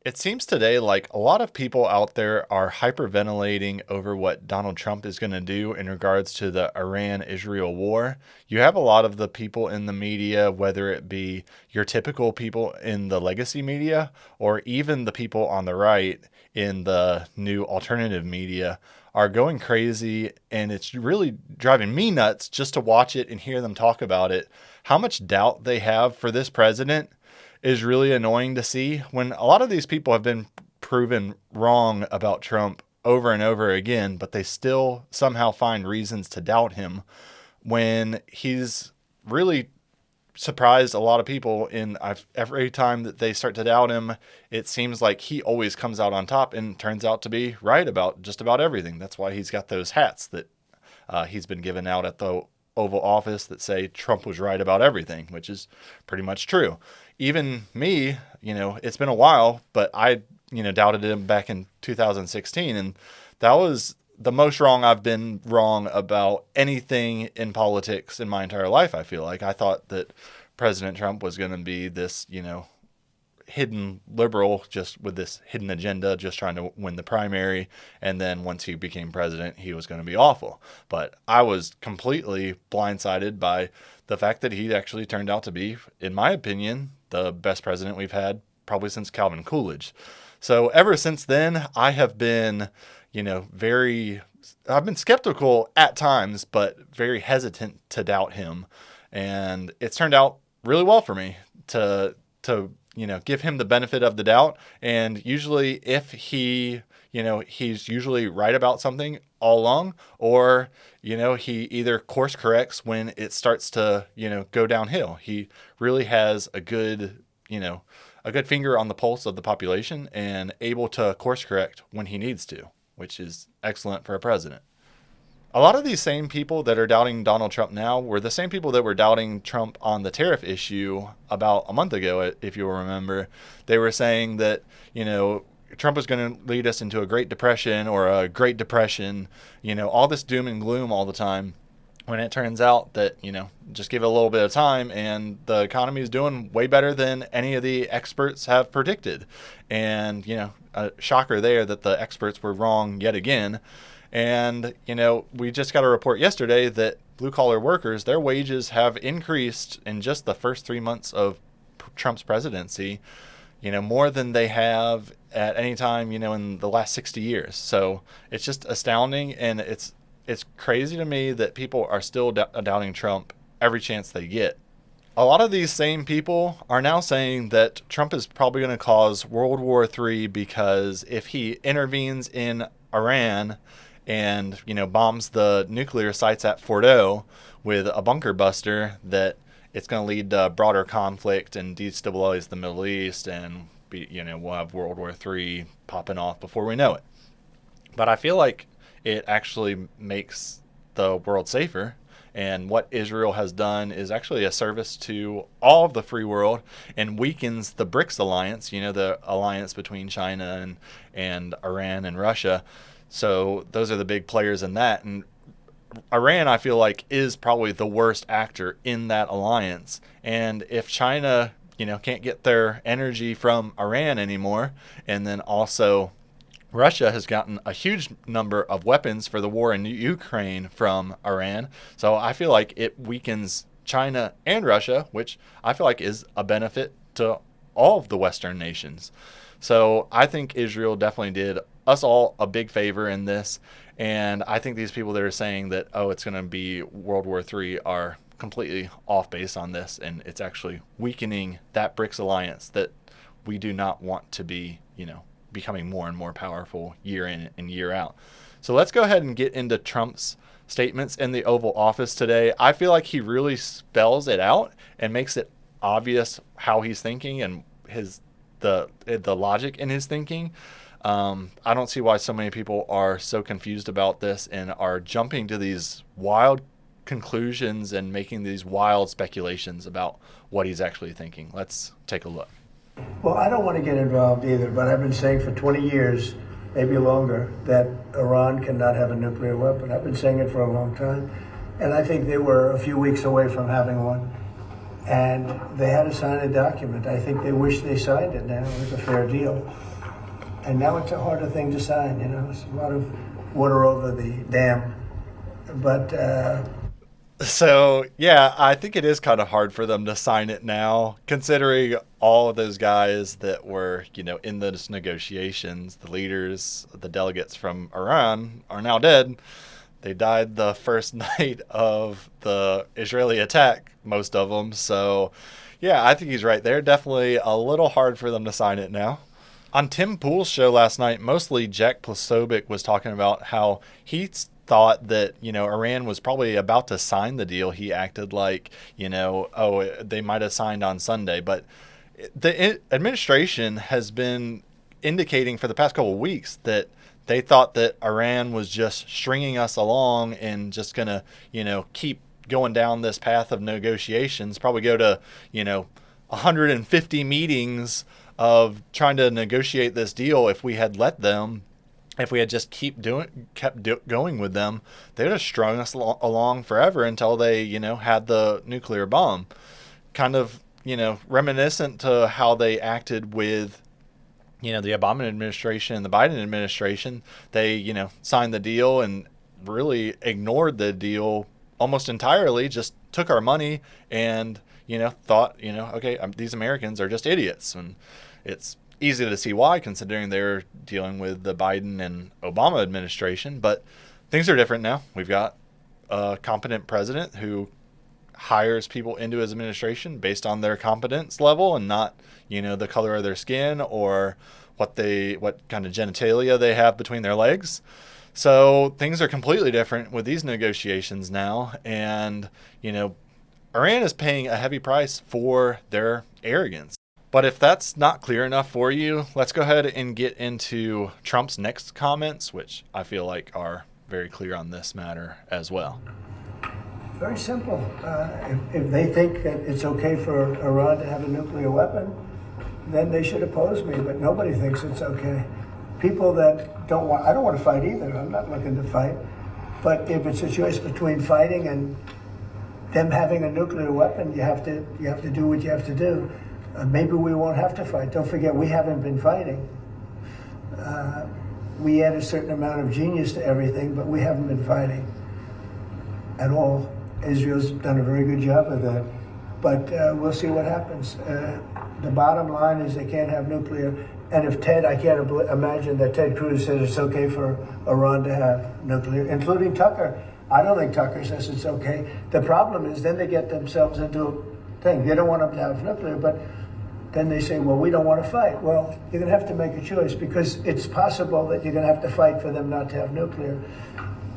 It seems today like a lot of people out there are hyperventilating over what Donald Trump is going to do in regards to the Iran Israel war. You have a lot of the people in the media, whether it be your typical people in the legacy media or even the people on the right in the new alternative media, are going crazy. And it's really driving me nuts just to watch it and hear them talk about it. How much doubt they have for this president is really annoying to see when a lot of these people have been proven wrong about Trump over and over again, but they still somehow find reasons to doubt him when he's really surprised a lot of people. In every time that they start to doubt him, it seems like he always comes out on top and turns out to be right about just about everything. That's why he's got those hats that he's been given out at the Oval Office that say Trump was right about everything, which is pretty much true. Even me, it's been a while, but I, doubted him back in 2016. And that was the most wrong I've been wrong about anything in politics in my entire life. I feel like I thought that President Trump was going to be this, hidden liberal just with this hidden agenda, just trying to win the primary. And then once he became president, he was going to be awful. But I was completely blindsided by the fact that he actually turned out to be, in my opinion, the best president we've had probably since Calvin Coolidge. So ever since then, I have been, I've been skeptical at times, but very hesitant to doubt him. And it's turned out really well for me to give him the benefit of the doubt. And usually if he's usually right about something all along, or, he either course corrects when it starts to, go downhill. He really has a good finger on the pulse of the population and able to course correct when he needs to, which is excellent for a president. A lot of these same people that are doubting Donald Trump now were the same people that were doubting Trump on the tariff issue about a month ago, if you'll remember. They were saying that, Trump was going to lead us into a Great Depression or a Great Depression, all this doom and gloom all the time. When it turns out that, just give it a little bit of time and the economy is doing way better than any of the experts have predicted. And, a shocker there that the experts were wrong yet again. And, we just got a report yesterday that blue collar workers, their wages have increased in just the first 3 months of Trump's presidency, more than they have at any time, in the last 60 years. So it's just astounding. And it's crazy to me that people are still doubting Trump every chance they get. A lot of these same people are now saying that Trump is probably going to cause World War III because if he intervenes in Iran and, bombs the nuclear sites at Fordo with a bunker buster, that it's going to lead to broader conflict and destabilize the Middle East, and we'll have World War III popping off before we know it. But I feel like it actually makes the world safer. And what Israel has done is actually a service to all of the free world and weakens the BRICS alliance, the alliance between China and Iran and Russia. So those are the big players in that. And Iran, I feel like, is probably the worst actor in that alliance. And if China, can't get their energy from Iran anymore, and then also Russia has gotten a huge number of weapons for the war in Ukraine from Iran. So I feel like it weakens China and Russia, which I feel like is a benefit to all of the Western nations. So I think Israel definitely did us all a big favor in this. And I think these people that are saying that, it's going to be World War III are completely off base on this. And it's actually weakening that BRICS alliance that we do not want to be, becoming more and more powerful year in and year out. So let's go ahead and get into Trump's statements in the Oval Office today. I feel like he really spells it out and makes it obvious how he's thinking and the logic in his thinking. I don't see why so many people are so confused about this and are jumping to these wild conclusions and making these wild speculations about what he's actually thinking. Let's take a look. Well, I don't want to get involved either, but I've been saying for 20 years, maybe longer, that Iran cannot have a nuclear weapon. I've been saying it for a long time, and I think they were a few weeks away from having one. And they had to sign a document. I think they wish they signed it now. It was a fair deal. And now it's a harder thing to sign. It's a lot of water over the dam. But So, yeah, I think it is kind of hard for them to sign it now, considering all of those guys that were, in those negotiations, the leaders, the delegates from Iran are now dead. They died the first night of the Israeli attack, most of them. So, yeah, I think he's right there. Definitely a little hard for them to sign it now. On Tim Pool's show last night, mostly Jack Posobiec was talking about how he thought that, Iran was probably about to sign the deal. He acted like, oh, they might have signed on Sunday. But the administration has been indicating for the past couple of weeks that they thought that Iran was just stringing us along and just going to, keep going down this path of negotiations, probably go to, 150 meetings of trying to negotiate this deal. If we had let them, if we had just kept going with them, they would have strung us along forever until they, had the nuclear bomb. Kind of, reminiscent to how they acted with, the Obama administration and the Biden administration. They, signed the deal and really ignored the deal almost entirely, just took our money and, thought, okay, these Americans are just idiots. And it's easy to see why, considering they're dealing with the Biden and Obama administration. But things are different now. We've got a competent president who hires people into his administration based on their competence level and not, the color of their skin or what kind of genitalia they have between their legs. So things are completely different with these negotiations now. And, Iran is paying a heavy price for their arrogance. But if that's not clear enough for you, let's go ahead and get into Trump's next comments, which I feel like are very clear on this matter as well. very simple. If they think that it's okay for Iran to have a nuclear weapon, then they should oppose me, but nobody thinks it's okay. People that I don't want to fight either. I'm not looking to fight. But if it's a choice between fighting and them having a nuclear weapon, you have to do what you have to do. Maybe we won't have to fight. Don't forget, we haven't been fighting. We add a certain amount of genius to everything, but we haven't been fighting at all. Israel's done a very good job of that. But we'll see what happens. The bottom line is they can't have nuclear. And if I can't imagine that Ted Cruz said it's okay for Iran to have nuclear, including Tucker. I don't think Tucker says it's okay. The problem is then they get themselves into a thing. They don't want them to have nuclear, but then they say, well, we don't want to fight. Well, you're going to have to make a choice because it's possible that you're going to have to fight for them not to have nuclear.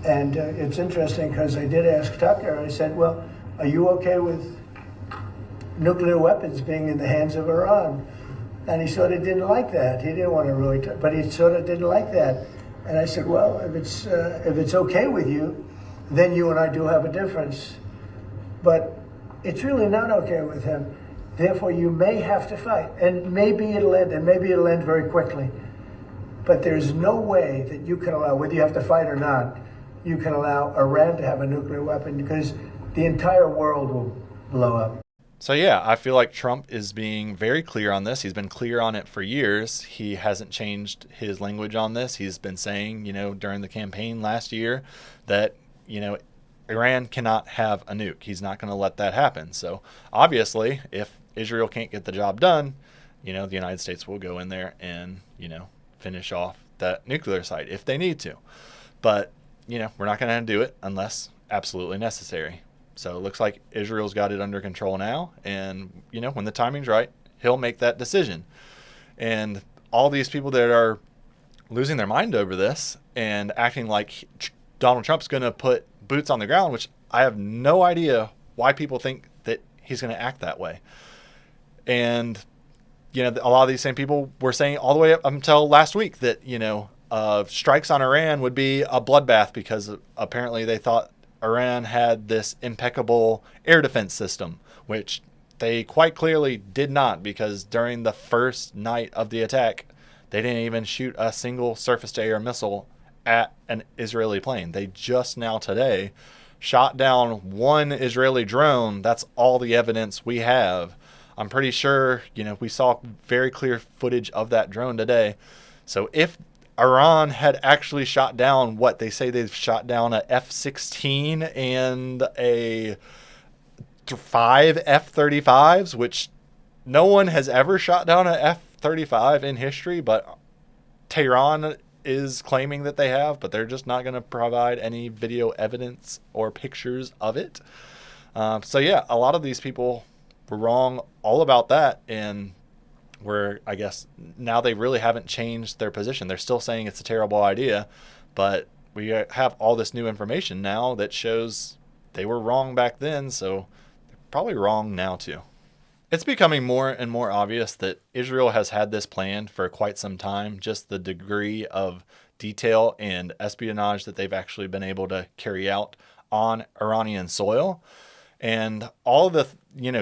And it's interesting because I did ask Tucker, I said, well, are you okay with nuclear weapons being in the hands of Iran? And he sort of didn't like that. He didn't want to really, but he sort of didn't like that. And I said, well, if it's okay with you, then you and I do have a difference. But it's really not okay with him. Therefore, you may have to fight. And maybe it'll end, very quickly. But there's no way that you can allow, whether you have to fight or not, you can allow Iran to have a nuclear weapon because the entire world will blow up. So yeah, I feel like Trump is being very clear on this. He's been clear on it for years. He hasn't changed his language on this. He's been saying, during the campaign last year that, Iran cannot have a nuke. He's not going to let that happen. So obviously, if Israel can't get the job done, the United States will go in there and, finish off that nuclear site if they need to. But, we're not going to do it unless absolutely necessary. So it looks like Israel's got it under control now. And, when the timing's right, he'll make that decision. And all these people that are losing their mind over this and acting like Donald Trump's going to put boots on the ground, which I have no idea why people think that he's going to act that way. And, a lot of these same people were saying all the way up until last week that, strikes on Iran would be a bloodbath because apparently they thought Iran had this impeccable air defense system, which they quite clearly did not, because during the first night of the attack, they didn't even shoot a single surface-to-air missile at an Israeli plane. They just now today shot down one Israeli drone. That's all the evidence we have. I'm pretty sure, we saw very clear footage of that drone today. So if Iran had actually shot down what they say they've shot down a F-16 and a 5 F-35s, which no one has ever shot down a F-35 in history, but Tehran is claiming that they have, but they're just not going to provide any video evidence or pictures of it. So yeah, a lot of these people were wrong all about that, and I guess now they really haven't changed their position. They're still saying it's a terrible idea, but we have all this new information now that shows they were wrong back then, so they're probably wrong now too. It's becoming more and more obvious that Israel has had this planned for quite some time. Just the degree of detail and espionage that they've actually been able to carry out on Iranian soil, and all the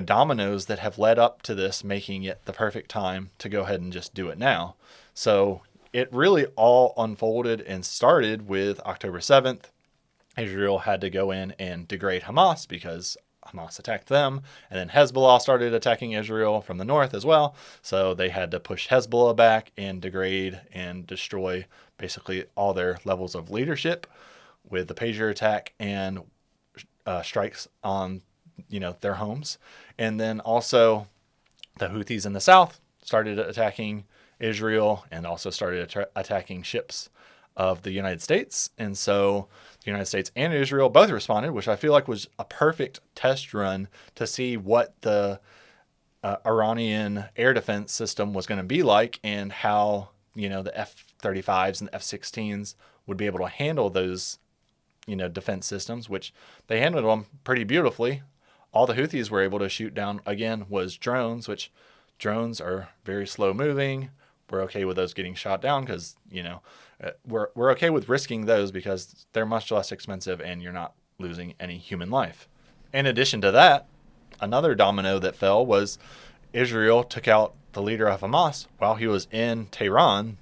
dominoes that have led up to this, making it the perfect time to go ahead and just do it now. So it really all unfolded and started with October 7th. Israel had to go in and degrade Hamas because Hamas attacked them, and then Hezbollah started attacking Israel from the north as well. So they had to push Hezbollah back and degrade and destroy basically all their levels of leadership with the pager attack and strikes on their homes. And then also the Houthis in the south started attacking Israel and also started attacking ships of the United States. And so the United States and Israel both responded, which I feel like was a perfect test run to see what the Iranian air defense system was going to be like, and how the F-35s and the F-16s would be able to handle those defense systems, which they handled them pretty beautifully. All the Houthis were able to shoot down, again, was drones, which drones are very slow moving. We're okay with those getting shot down because, we're okay with risking those because they're much less expensive and you're not losing any human life. In addition to that, another domino that fell was Israel took out the leader of Hamas while he was in Tehran,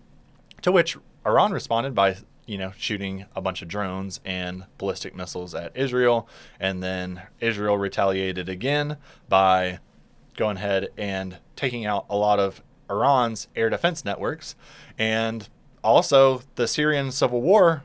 to which Iran responded by shooting a bunch of drones and ballistic missiles at Israel. And then Israel retaliated again by going ahead and taking out a lot of Iran's air defense networks. And also the Syrian civil war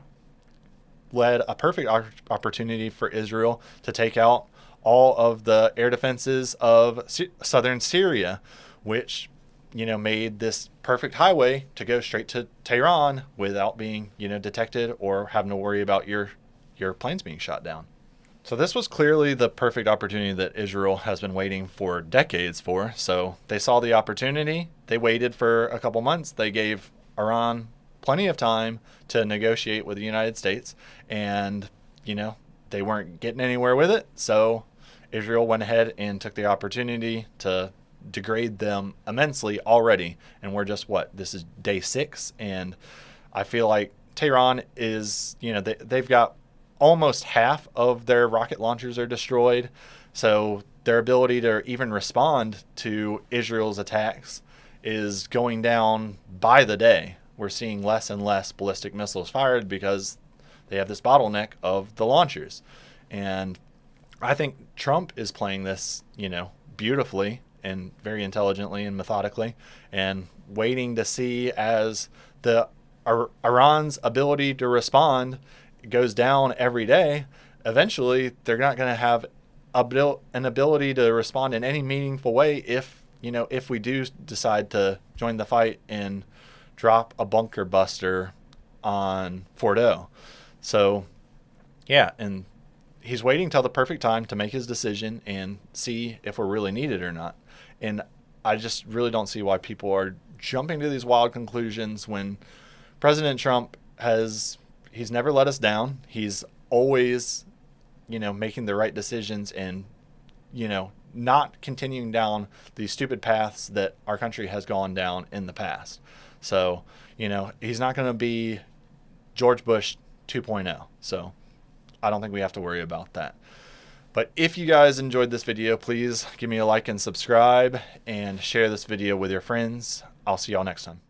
led a perfect opportunity for Israel to take out all of the air defenses of southern Syria, which made this perfect highway to go straight to Tehran without being, detected or having to worry about your planes being shot down. So this was clearly the perfect opportunity that Israel has been waiting for decades for. So they saw the opportunity. They waited for a couple months. They gave Iran plenty of time to negotiate with the United States, and, they weren't getting anywhere with it. So Israel went ahead and took the opportunity to degrade them immensely already, and we're just this is day 6, and I feel like Tehran is they've got almost half of their rocket launchers are destroyed, so their ability to even respond to Israel's attacks is going down by the day. We're seeing less and less ballistic missiles fired because they have this bottleneck of the launchers. And I think Trump is playing this beautifully and very intelligently and methodically, and waiting to see as Iran's ability to respond goes down every day. Eventually, they're not going to have an ability to respond in any meaningful way if we do decide to join the fight and drop a bunker buster on Fordo. So, yeah, and he's waiting till the perfect time to make his decision and see if we're really needed or not. And I just really don't see why people are jumping to these wild conclusions when President Trump he's never let us down. He's always, making the right decisions and, not continuing down these stupid paths that our country has gone down in the past. So, he's not going to be George Bush 2.0. So I don't think we have to worry about that. But if you guys enjoyed this video, please give me a like and subscribe and share this video with your friends. I'll see y'all next time.